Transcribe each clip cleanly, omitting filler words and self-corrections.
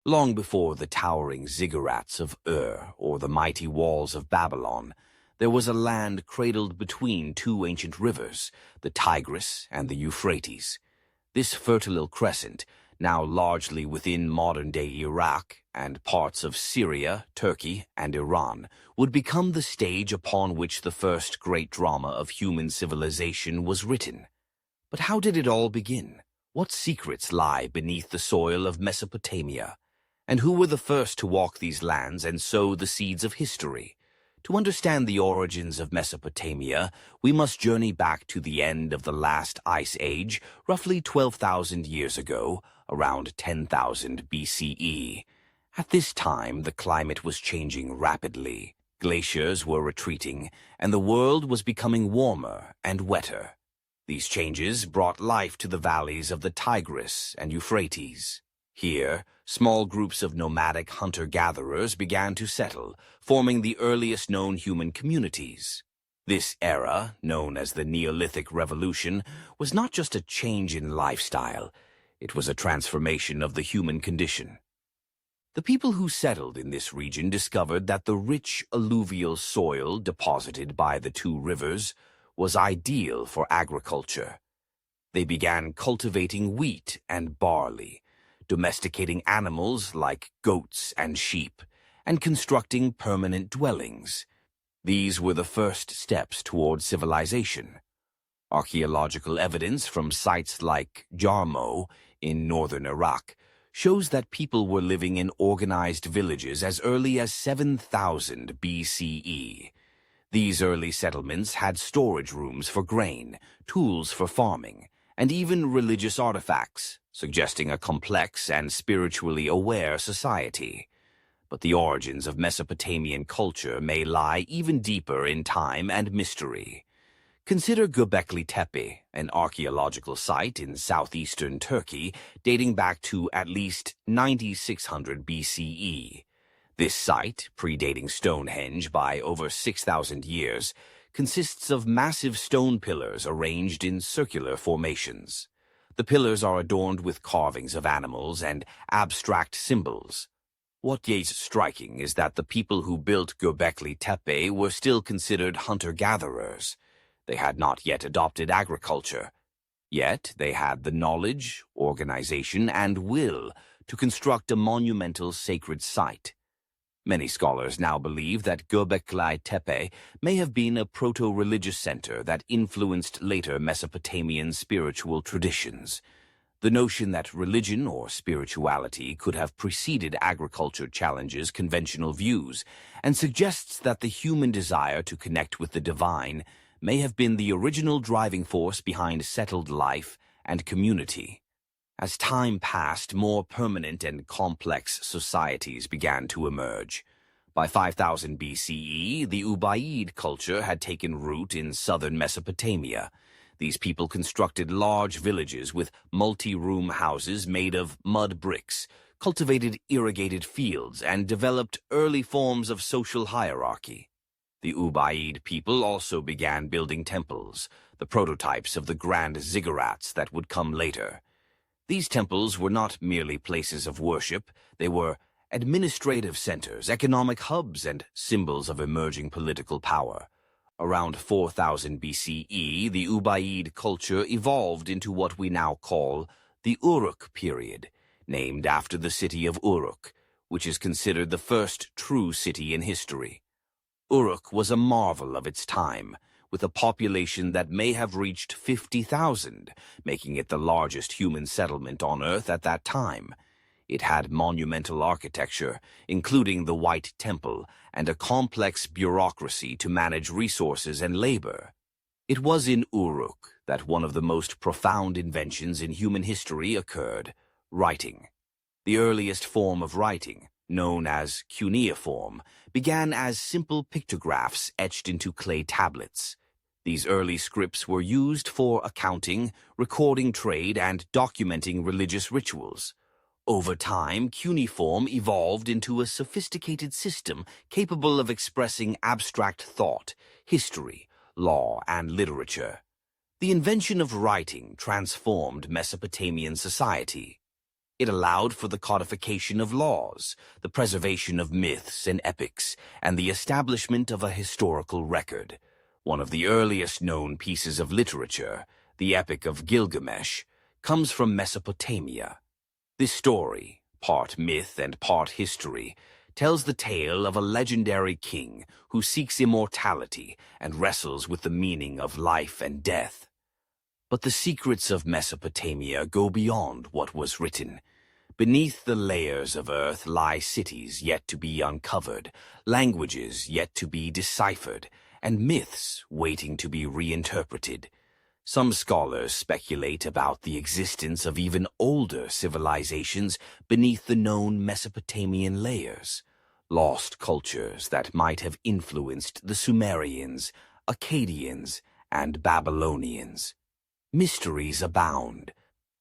Long before the towering Ziggurats of Ur or the mighty walls of Babylon, there was a land cradled between two ancient rivers, the Tigris and the Euphrates. This fertile crescent, now largely within modern-day Iraq and parts of Syria, Turkey, and Iran, would become the stage upon which the first great drama of human civilization was written. But how did it all begin? What secrets lie beneath the soil of Mesopotamia? And who were the first to walk these lands and sow the seeds of history? To understand the origins of Mesopotamia, we must journey back to the end of the last ice age, roughly 12,000 years ago, around 10,000 BCE. At this time, the climate was changing rapidly. Glaciers were retreating, and the world was becoming warmer and wetter. These changes brought life to the valleys of the Tigris and Euphrates. Here, small groups of nomadic hunter-gatherers began to settle, forming the earliest known human communities. This era, known as the Neolithic Revolution, was not just a change in lifestyle, it was a transformation of the human condition. The people who settled in this region discovered that the rich alluvial soil deposited by the two rivers was ideal for agriculture. They began cultivating wheat and barley, domesticating animals like goats and sheep, and constructing permanent dwellings. These were the first steps toward civilization. Archaeological evidence from sites like Jarmo in northern Iraq shows that people were living in organized villages as early as 7,000 BCE. These early settlements had storage rooms for grain, tools for farming, and even religious artifacts, suggesting a complex and spiritually aware society. But the origins of Mesopotamian culture may lie even deeper in time and mystery. Consider Göbekli Tepe, an archaeological site in southeastern Turkey dating back to at least 9600 BCE. This site, predating Stonehenge by over 6,000 years, consists of massive stone pillars arranged in circular formations. The pillars are adorned with carvings of animals and abstract symbols. What is striking is that the people who built Göbekli Tepe were still considered hunter-gatherers. They had not yet adopted agriculture. Yet they had the knowledge, organization, and will to construct a monumental sacred site. Many scholars now believe that Göbekli Tepe may have been a proto-religious center that influenced later Mesopotamian spiritual traditions. The notion that religion or spirituality could have preceded agriculture challenges conventional views and suggests that the human desire to connect with the divine may have been the original driving force behind settled life and community. As time passed, more permanent and complex societies began to emerge. By 5000 BCE, the Ubaid culture had taken root in southern Mesopotamia. These people constructed large villages with multi-room houses made of mud bricks, cultivated irrigated fields, and developed early forms of social hierarchy. The Ubaid people also began building temples, the prototypes of the grand ziggurats that would come later. These temples were not merely places of worship, they were administrative centers, economic hubs, and symbols of emerging political power. Around 4000 BCE, the Ubaid culture evolved into what we now call the Uruk period, named after the city of Uruk, which is considered the first true city in history. Uruk was a marvel of its time, with a population that may have reached 50,000, making it the largest human settlement on Earth at that time. It had monumental architecture, including the White Temple, and a complex bureaucracy to manage resources and labor. It was in Uruk that one of the most profound inventions in human history occurred: writing. The earliest form of writing, known as cuneiform, began as simple pictographs etched into clay tablets. These early scripts were used for accounting, recording trade, and documenting religious rituals. Over time, cuneiform evolved into a sophisticated system capable of expressing abstract thought, history, law, and literature. The invention of writing transformed Mesopotamian society. It allowed for the codification of laws, the preservation of myths and epics, and the establishment of a historical record. One of the earliest known pieces of literature, the Epic of Gilgamesh, comes from Mesopotamia. This story, part myth and part history, tells the tale of a legendary king who seeks immortality and wrestles with the meaning of life and death. But the secrets of Mesopotamia go beyond what was written. Beneath the layers of earth lie cities yet to be uncovered, languages yet to be deciphered, and myths waiting to be reinterpreted. Some scholars speculate about the existence of even older civilizations beneath the known Mesopotamian layers, lost cultures that might have influenced the Sumerians, Akkadians, and Babylonians. Mysteries abound.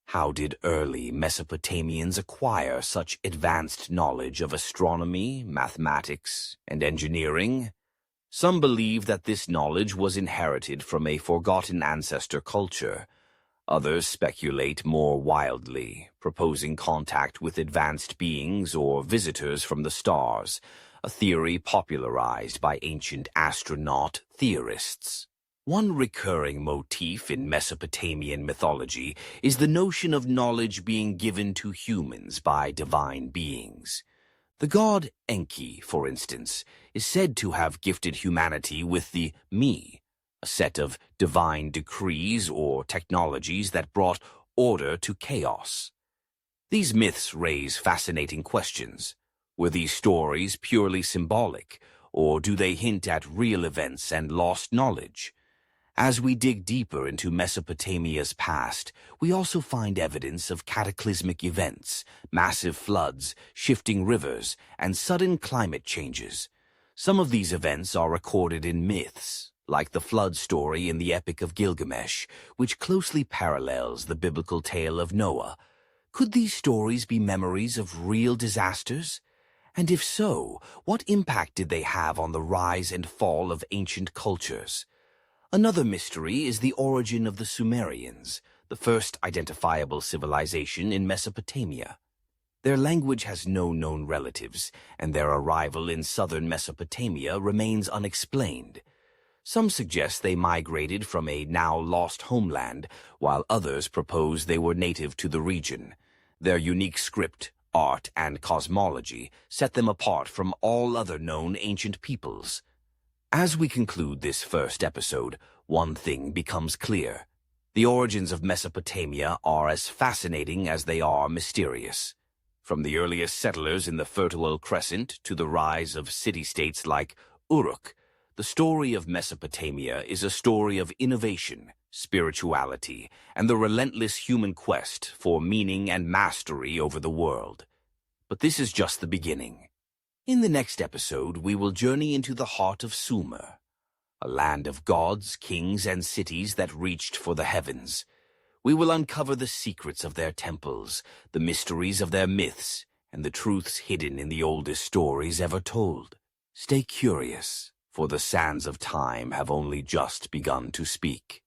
How did early Mesopotamians acquire such advanced knowledge of astronomy, mathematics, and engineering? Some believe that this knowledge was inherited from a forgotten ancestor culture. Others speculate more wildly, proposing contact with advanced beings or visitors from the stars, a theory popularized by ancient astronaut theorists. One recurring motif in Mesopotamian mythology is the notion of knowledge being given to humans by divine beings. The god Enki, for instance, is said to have gifted humanity with the Me, a set of divine decrees or technologies that brought order to chaos. These myths raise fascinating questions. Were these stories purely symbolic, or do they hint at real events and lost knowledge? As we dig deeper into Mesopotamia's past, we also find evidence of cataclysmic events, massive floods, shifting rivers, and sudden climate changes. Some of these events are recorded in myths, like the flood story in the Epic of Gilgamesh, which closely parallels the biblical tale of Noah. Could these stories be memories of real disasters? And if so, what impact did they have on the rise and fall of ancient cultures? Another mystery is the origin of the Sumerians, the first identifiable civilization in Mesopotamia. Their language has no known relatives, and their arrival in southern Mesopotamia remains unexplained. Some suggest they migrated from a now-lost homeland, while others propose they were native to the region. Their unique script, art, and cosmology set them apart from all other known ancient peoples. As we conclude this first episode, one thing becomes clear. The origins of Mesopotamia are as fascinating as they are mysterious. From the earliest settlers in the Fertile Crescent to the rise of city-states like Uruk, the story of Mesopotamia is a story of innovation, spirituality, and the relentless human quest for meaning and mastery over the world. But this is just the beginning. In the next episode, we will journey into the heart of Sumer, a land of gods, kings, and cities that reached for the heavens. We will uncover the secrets of their temples, the mysteries of their myths, and the truths hidden in the oldest stories ever told. Stay curious, for the sands of time have only just begun to speak.